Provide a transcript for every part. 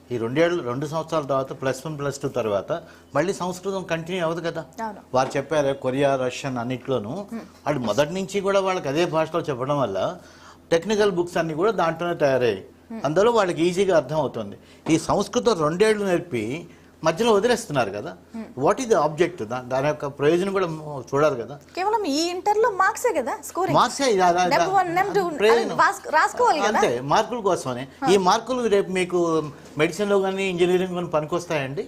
ఈ 2 సంవత్సరాల తర్వాత +1 +2 తర్వాత మళ్ళీ సంస్కృతం కంటిన్యూ అవ్వదు కదా. వారు చెప్పారు కొరియా, రష్యన్ అన్నిట్లోనూ వాళ్ళు మొదటి నుంచి కూడా వాళ్ళకి అదే భాషలో చెప్పడం వల్ల టెక్నికల్ బుక్స్ అన్ని కూడా దాంట్లోనే తయారయ్యాయి. అందులో వాళ్ళకి ఈజీగా అర్థం అవుతుంది. ఈ సంస్కృతం 2 ఏళ్ళు నేర్పి మధ్యలో వదిలేస్తున్నారు కదా. What is the object? దాని యొక్క ప్రయోజనం కూడా చూడాలి కదా. కేవలం ఈ ఇంటర్లో మార్క్సే కదా, స్కోరింగ్ మార్క్సే అంతే, మార్కుల కోసమనే. ఈ మార్కులు రేపు మీకు మెడిసిన్లో కానీ ఇంజనీరింగ్ కానీ పనికొస్తాయండి.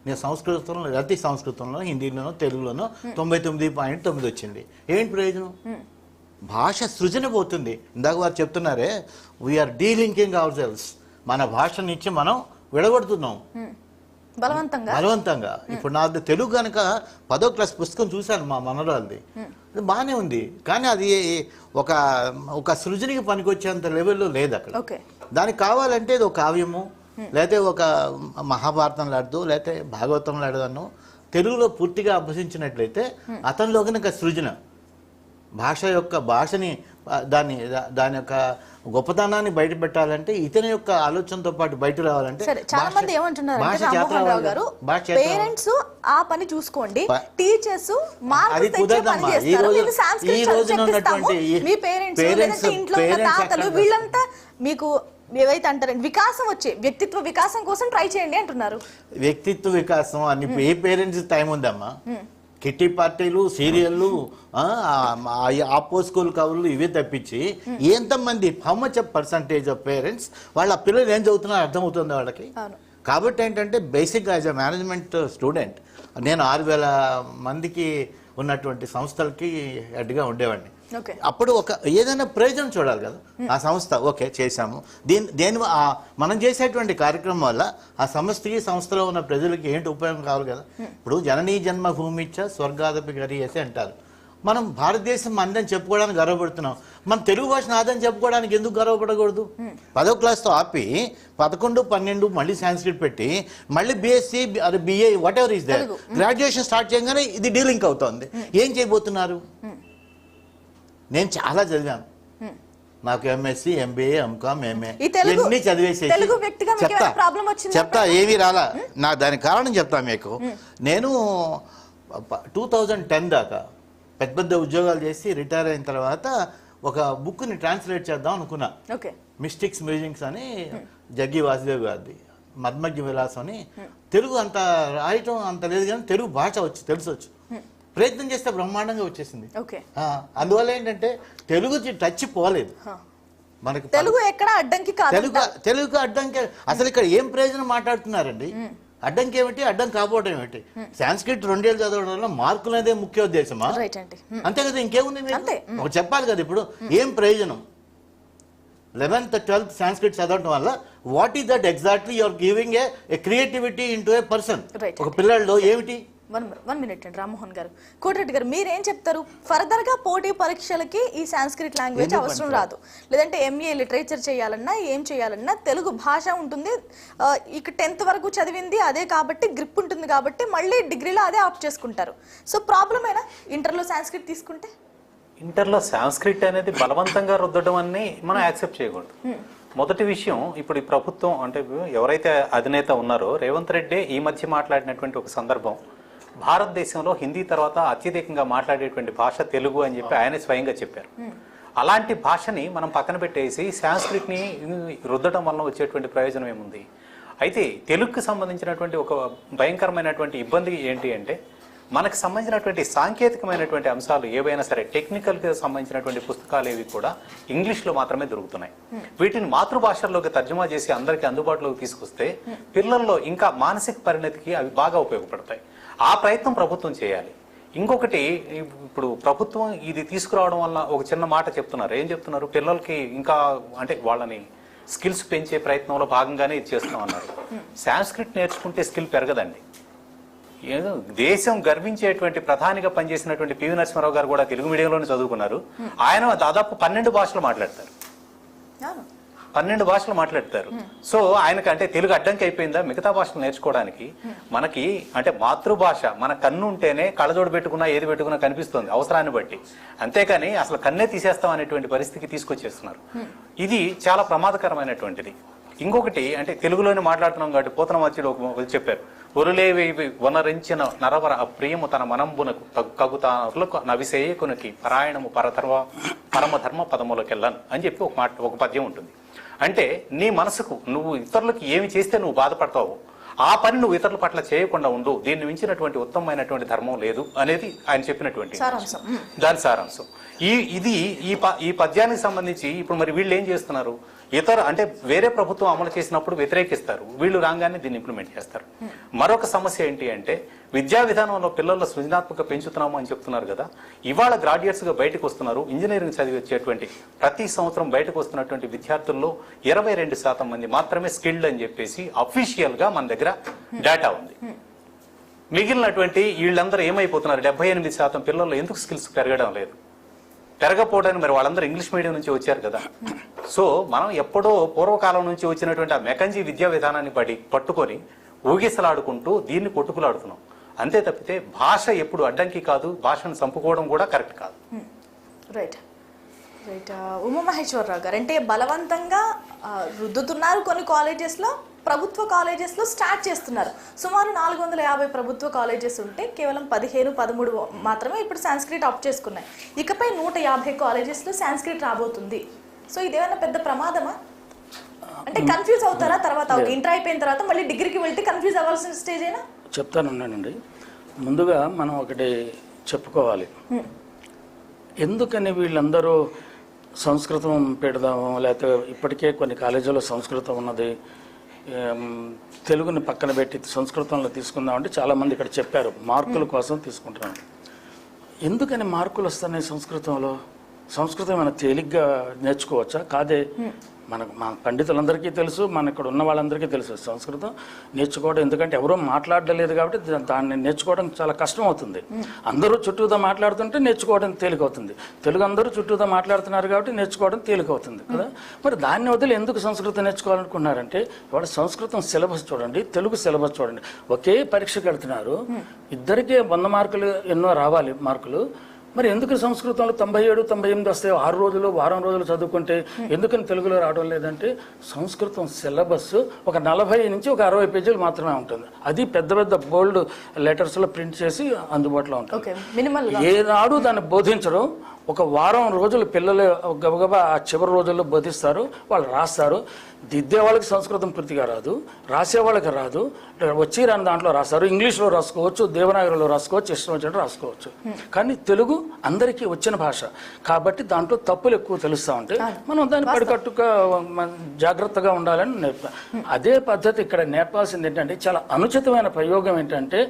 నేను సంస్కృతంలో, అతి సంస్కృతంలో, హిందీలోనో, తెలుగులోనో 99.9 వచ్చింది. ఏంటి ప్రయోజనం? భాష సృజన పోతుంది. ఇందాక వారు చెప్తున్నారే, వీఆర్ డీలింకింగ్ అవర్ సెల్స్. మన భాష నుంచి మనం విడగొడుతున్నాం బలవంతంగా. ఇప్పుడు నా తెలుగు కనుక 10వ క్లాస్ పుస్తకం చూశాను మా మనరాలది, బాగానే ఉంది, కానీ అది ఒక సృజనకి పనికొచ్చేంత లెవెల్లో లేదు అక్కడ. దానికి కావాలంటే ఇది ఒక కావ్యము, లేకపోతే ఒక మహాభారతం లాంటిదో, లేకపోతే భాగవతం లాంటిదన్నో తెలుగులో పూర్తిగా అభ్యసించినట్లయితే అతనిలో కనుక సృజన, భాషని దాని యొక్క గొప్పతనాన్ని బయట పెట్టాలంటే ఇతని యొక్క ఆలోచనతో పాటు బయట రావాలంటే చాలా మంది ఏమంటున్నారు పేరెంట్స్ ఆ పని చూసుకోండి, టీచర్స్ అది కుదరదమ్మా. ఈ రోజున ఉన్నటువంటి వీళ్ళంతా మీకు ఏవైతే అంటారు వికాసం వచ్చే వ్యక్తిత్వ వికాసం కోసం ట్రై చేయండి అంటున్నారు. వ్యక్తిత్వ వికాసం అని ఏ పేరెంట్స్ టైం ఉందమ్మా? కిట్టి పార్టీలు, సీరియళ్ళు, ఆపోస్కూల్ కవులు ఇవే తప్పించి ఎంతమంది, how much percentage of parents వాళ్ళ పిల్లలు ఏం చదువుతున్నారో అర్థమవుతుంది వాళ్ళకి. కాబట్టి ఏంటంటే బేసిక్గా యాజ్ అ మేనేజ్మెంట్ స్టూడెంట్ నేను 6,000 మందికి ఉన్నటువంటి సంస్థలకి హెడ్గా ఉండేవాడిని. అప్పుడు ఏదైనా ప్రయోజనం చూడాలి కదా ఆ సంస్థ. ఓకే చేశాము, దేని మనం చేసేటువంటి కార్యక్రమం వల్ల ఆ సంస్థలో ఉన్న ప్రజలకి ఏంటి ఉపయోగం కావాలి కదా. ఇప్పుడు జననీ జన్మభూమిచ్చ స్వర్గాదపి గరీయసి అంటారు. మనం భారతదేశం అందరం చెప్పుకోవడానికి గర్వపడుతున్నాం, మన తెలుగు భాషను ఆదని చెప్పుకోవడానికి ఎందుకు గర్వపడకూడదు? 10వ క్లాస్తో ఆపి 11, 12 మళ్ళీ సాంస్క్రిట్ పెట్టి మళ్ళీ BSc, BA whatever is there, graduation start చేయగానే ఇది డీలింక్ అవుతుంది. ఏం చేయబోతున్నారు? నేను చాలా చదివాను, నాకు ఎంఎస్సి, ఎంబీఏ, ఎంకామ్, ఎంఏ ఇవన్నీ చదివేసేసి చెప్తా ఏమీ రాలా. దానికి కారణం చెప్తా మీకు. నేను 2010 దాకా పెద్ద ఉద్యోగాలు చేసి రిటైర్ అయిన తర్వాత ఒక బుక్ని ట్రాన్స్లేట్ చేద్దాం అనుకున్నా. మిస్టిక్స్ మ్యూజిక్స్ అని జగ్గి వాసుదేవ్ గారిది, మద్మజ్ఞ విలాసం అని. తెలుగు అంత రాయటం అంత లేదు కానీ తెలుగు భాష తెలుసొచ్చు. ప్రయత్నం చేస్తే బ్రహ్మాండంగా వచ్చేసింది. అందువల్ల ఏంటంటే తెలుగు టచ్ పోలేదు మనకి. తెలుగు ఎక్కడ అడ్డంకి కాదు, తెలుగు అడ్డంకి. అసలు ఇక్కడ ఏం ప్రయోజనం మాట్లాడుతున్నారండి? అడ్డంకి ఏమిటి, అడ్డం కాకపోవడం ఏమిటి? సాంస్క్రిట్ 2 ఏళ్ళు చదవడం వల్ల మార్కులు అనేది ముఖ్య ఉద్దేశమా? అంతే కదా, ఇంకేముంది మీకు చెప్పాలి కదా. ఇప్పుడు ఏం ప్రయోజనం? 11th, 12th సాంస్క్రిట్ చదవడం వల్ల what is that exactly you're giving a creativity into a person. ఒక పిల్లల్లో ఏమిటి? 1 minute అండి రామ్మోహన్ గారు. కోటిరెడ్డి గారు మీరేం చెప్తారు? ఫర్దర్ గా పోటీ పరీక్షలకి ఈ సాంస్క్రిట్ లాంగ్వేజ్ అవసరం రాదు, లేదంటే ఎంఏ లిటరేచర్ చేయాలన్నా ఏం చేయాలన్నా తెలుగు భాష ఉంటుంది. ఇక 10th వరకు చదివింది అదే కాబట్టి గ్రిప్ ఉంటుంది కాబట్టి మళ్ళీ డిగ్రీలో అదే ఆప్ట్ చేసుకుంటారు. సో ప్రాబ్లం అయినా ఇంటర్లో సాంస్క్రిట్ తీసుకుంటే? ఇంటర్లో సాంస్క్రిట్ అనేది బలవంతంగా రుద్దడం అని మనం యాక్సెప్ట్ చేయకూడదు. మొదటి విషయం, ఇప్పుడు ఈ ప్రభుత్వం అంటే ఎవరైతే అధినేత ఉన్నారో రేవంత్ రెడ్డి ఈ మధ్య మాట్లాడినటువంటి ఒక సందర్భం, భారతదేశంలో హిందీ తర్వాత అత్యధికంగా మాట్లాడేటువంటి భాష తెలుగు అని చెప్పి ఆయన స్వయంగా చెప్పారు. అలాంటి భాషని మనం పక్కన పెట్టేసి సాంస్క్రిట్ని రుద్దడం వల్ల వచ్చేటువంటి ప్రయోజనం ఏముంది? అయితే తెలుగుకి సంబంధించినటువంటి ఒక భయంకరమైనటువంటి ఇబ్బంది ఏంటి అంటే, మనకు సంబంధించినటువంటి సాంకేతికమైనటువంటి అంశాలు ఏవైనా సరే టెక్నికల్కి సంబంధించినటువంటి పుస్తకాలు ఏవి కూడా ఇంగ్లీష్లో మాత్రమే దొరుకుతున్నాయి. వీటిని మాతృభాషల్లోకి తర్జుమా చేసి అందరికీ అందుబాటులోకి తీసుకొస్తే పిల్లల్లో ఇంకా మానసిక పరిణతికి అవి బాగా ఉపయోగపడతాయి. ఆ ప్రయత్నం ప్రభుత్వం చేయాలి. ఇంకొకటి, ఇప్పుడు ప్రభుత్వం ఇది తీసుకురావడం వల్ల ఒక చిన్న మాట చెప్తున్నారు. ఏం చెప్తున్నారు? పిల్లలకి ఇంకా అంటే వాళ్ళని స్కిల్స్ పెంచే ప్రయత్నంలో భాగంగానే ఇది చేస్తున్నామన్నారు. సాంస్క్రిట్ నేర్చుకుంటే స్కిల్ పెరగదండి. ఏదో దేశం గర్వించేటువంటి ప్రధానిగా పనిచేసినటువంటి పివి నరసింహారావు గారు కూడా తెలుగు మీడియంలోనే చదువుకున్నారు. ఆయన దాదాపు 12 భాషలు మాట్లాడతారు. 12 భాషలు మాట్లాడతారు. సో ఆయనకి అంటే తెలుగు అడ్డంకి అయిపోయిందా మిగతా భాషలు నేర్చుకోవడానికి? మనకి అంటే మాతృభాష, మన కన్ను ఉంటేనే కళ్ళజోడు పెట్టుకున్నా ఏది పెట్టుకున్నా కనిపిస్తుంది అవసరాన్ని బట్టి, అంతేకాని అసలు కన్నే తీసేస్తాం అనేటువంటి పరిస్థితికి తీసుకొచ్చేస్తున్నారు. ఇది చాలా ప్రమాదకరమైనటువంటిది. ఇంకొకటి అంటే తెలుగులోనే మాట్లాడుతున్నాం కాబట్టి పోతనమాచ్యుడు ఒక చెప్పారు, ఒరులేవి వనరించిన నరవర అప్రియము తన మనంబునకు కగుతానులకు నవిసేయకునికి పరాయణము పరమధర్మ పదములకెళ్ళను అని చెప్పి ఒక పద్యం ఉంటుంది. అంటే నీ మనసుకు నువ్వు ఇతరులకు ఏమి చేస్తే నువ్వు బాధపడతావు, ఆ పని నువ్వు ఇతరుల పట్ల చేయకుండా ఉండు, దీన్ని మించినటువంటి ఉత్తమమైనటువంటి ధర్మం లేదు అనేది ఆయన చెప్పినటువంటి దాని సారాంశం. ఈ పద్యానికి సంబంధించి ఇప్పుడు మరి వీళ్ళు ఏం చేస్తున్నారు, అంటే వేరే ప్రభుత్వం అమలు చేసినప్పుడు వ్యతిరేకిస్తారు, వీళ్ళు రాగానే దీన్ని ఇంప్లిమెంట్ చేస్తారు. మరొక సమస్య ఏంటి అంటే విద్యా విధానంలో పిల్లల సృజనాత్మక పెంచుతున్నాము అని చెప్తున్నారు కదా, ఇవాళ గ్రాడ్యుయేట్స్ గా బయటకు వస్తున్నారు, ఇంజనీరింగ్ చదివి వచ్చేటువంటి ప్రతి సంవత్సరం బయటకు వస్తున్నటువంటి విద్యార్థుల్లో 22% మంది మాత్రమే స్కిల్డ్ అని చెప్పేసి అఫీషియల్ గా మన దగ్గర డేటా ఉంది. మిగిలినటువంటి వీళ్ళందరూ ఏమైపోతున్నారు, 78% పిల్లల్లో ఎందుకు స్కిల్స్ పెరగడం లేదు? పెరగపోవడానికి మరి వాళ్ళందరూ ఇంగ్లీష్ మీడియం నుంచి వచ్చారు కదా. సో మనం ఎప్పుడో పూర్వకాలం నుంచి వచ్చినటువంటి ఆ మెకంజీ విద్యా విధానాన్ని పట్టుకొని ఊగిసలాడుకుంటూ దీన్ని కొట్టుకులాడుతున్నాం అంతే తప్పితే భాష ఎప్పుడు అడ్డంకి కాదు, భాషను చంపుకోవడం కూడా కరెక్ట్ కాదు. రైట్ రైట్ ఉమామహేశ్వరరావు గారు, అంటే బలవంతంగా రుద్దుతున్నారు కొన్ని కాలేజెస్లో, ప్రభుత్వ కాలేజెస్లో స్టార్ట్ చేస్తున్నారు. సుమారు 450 ప్రభుత్వ కాలేజెస్ ఉంటే కేవలం 15-13 మాత్రమే ఇప్పుడు సాంస్క్రిట్ ఆప్ చేసుకున్నాయి. ఇకపై 150 కాలేజెస్లో సాంస్క్రిట్ రాబోతుంది. సో ఇదేమైనా పెద్ద ప్రమాదమా? అంటే కన్ఫ్యూజ్ అవుతారా తర్వాత? ఇంటర్ అయిపోయిన తర్వాత మళ్ళీ డిగ్రీకి వెళ్తే కన్ఫ్యూజ్ అవ్వాల్సిన స్టేజ్ అయినా? చెప్తానున్నానండి. ముందుగా మనం ఒకటి చెప్పుకోవాలి, ఎందుకని వీళ్ళందరూ సంస్కృతం పెడదాము, లేకపోతే ఇప్పటికే కొన్ని కాలేజీలో సంస్కృతం ఉన్నది, తెలుగుని పక్కన పెట్టి సంస్కృతంలో తీసుకుందామంటే చాలామంది ఇక్కడ చెప్పారు మార్కుల కోసం తీసుకుంటున్నాం. ఎందుకని మార్కులు వస్తున్నాయి సంస్కృతంలో? సంస్కృతం ఏమైనా తేలిగ్గా నేర్చుకోవచ్చా? కాదే. మన పండితులందరికీ తెలుసు, మన ఇక్కడ ఉన్న వాళ్ళందరికీ తెలుసు సంస్కృతం నేర్చుకోవడం, ఎందుకంటే ఎవరో మాట్లాడలేదు కాబట్టి దాన్ని నేర్చుకోవడం చాలా కష్టం అవుతుంది. అందరూ చుట్టూతో మాట్లాడుతుంటే నేర్చుకోవడం తేలికవుతుంది. తెలుగు అందరూ చుట్టూతో మాట్లాడుతున్నారు కాబట్టి నేర్చుకోవడం తేలికవుతుంది కదా. మరి దాన్ని వదిలి ఎందుకు సంస్కృతం నేర్చుకోవాలనుకున్నారంటే, ఇవాళ సంస్కృతం సిలబస్ చూడండి, తెలుగు సిలబస్ చూడండి, ఒకే పరీక్షకు వెళ్తున్నారు, ఇద్దరికీ 100 మార్కులు ఎన్నో రావాలి మార్కులు. మరి ఎందుకు సంస్కృతంలో 97-98 వస్తాయి? 6 రోజులు వారం రోజులు చదువుకుంటే ఎందుకని తెలుగులో రావడం లేదంటే, సంస్కృతం సిలబస్ ఒక 40 నుంచి ఒక 60 పేజీలు మాత్రమే ఉంటుంది. అది పెద్ద పెద్ద బోల్డ్ లెటర్స్లో ప్రింట్ చేసి అందుబాటులో ఉంటుంది. ఏనాడు దాన్ని బోధించడం, ఒక వారం రోజులు పిల్లలు గబగబా ఆ చివరి రోజుల్లో బోధిస్తారు, వాళ్ళు రాస్తారు. దిద్దే వాళ్ళకి సంస్కృతం పూర్తిగా రాదు, రాసే వాళ్ళకి రాదు, వచ్చి రాని దాంట్లో రాస్తారు. ఇంగ్లీష్లో రాసుకోవచ్చు, దేవనాగరిలో రాసుకోవచ్చు, ఇష్టం వచ్చినట్టు రాసుకోవచ్చు. కానీ తెలుగు అందరికీ వచ్చిన భాష కాబట్టి దాంట్లో తప్పులు ఎక్కువ తెలుస్తూ ఉంటే మనం దాన్ని పడికట్టుగా జాగ్రత్తగా ఉండాలని నేర్పా. అదే పద్ధతి ఇక్కడ నేర్పాల్సింది ఏంటంటే, చాలా అనుచితమైన ప్రయోగం ఏంటంటే,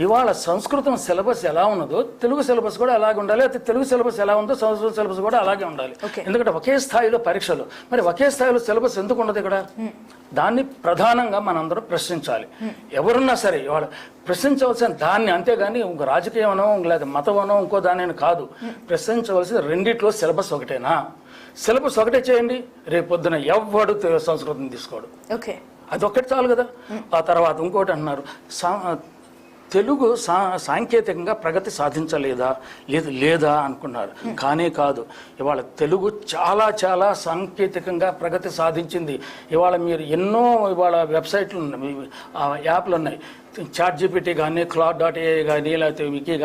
ఇవాళ సంస్కృతం సిలబస్ ఎలా ఉన్నదో తెలుగు సిలబస్ కూడా అలాగే ఉండాలి, అయితే తెలుగు సిలబస్ ఎలా ఉందో సంస్కృత సిలబస్ కూడా అలాగే ఉండాలి. ఎందుకంటే ఒకే స్థాయిలో పరీక్షలు, మరి ఒకే స్థాయిలో సిలబస్ ఎందుకు ఉండదు ఇక్కడ? దాన్ని ప్రధానంగా మనందరం ప్రశ్నించాలి. ఎవరున్నా సరే ఇవాళ ప్రశ్నించవలసిన దాన్ని, అంతేగాని ఒక రాజకీయమనో లేదా మతమనో ఇంకో దాని కాదు. ప్రశ్నించవలసిన రెండిట్లో సిలబస్ ఒకటేనా? సిలబస్ ఒకటే చేయండి, రేపు పొద్దున ఎవ్వడు సంస్కృతం తీసుకోడు, అదొక్కటి చాలు కదా. ఆ తర్వాత ఇంకోటి అన్నారు, తెలుగు సాంకేతికంగా ప్రగతి సాధించలేదా లేదా అనుకున్నారు. కానీ కాదు, ఇవాళ తెలుగు చాలా చాలా సాంకేతికంగా ప్రగతి సాధించింది. ఇవాళ మీరు ఎన్నో ఇవాళ వెబ్సైట్లు ఉన్నాయి, యాప్లు ఉన్నాయి, చాట్ జీపీటీ కానీ, Claude.ai కానీ, లేకపోతే వికీ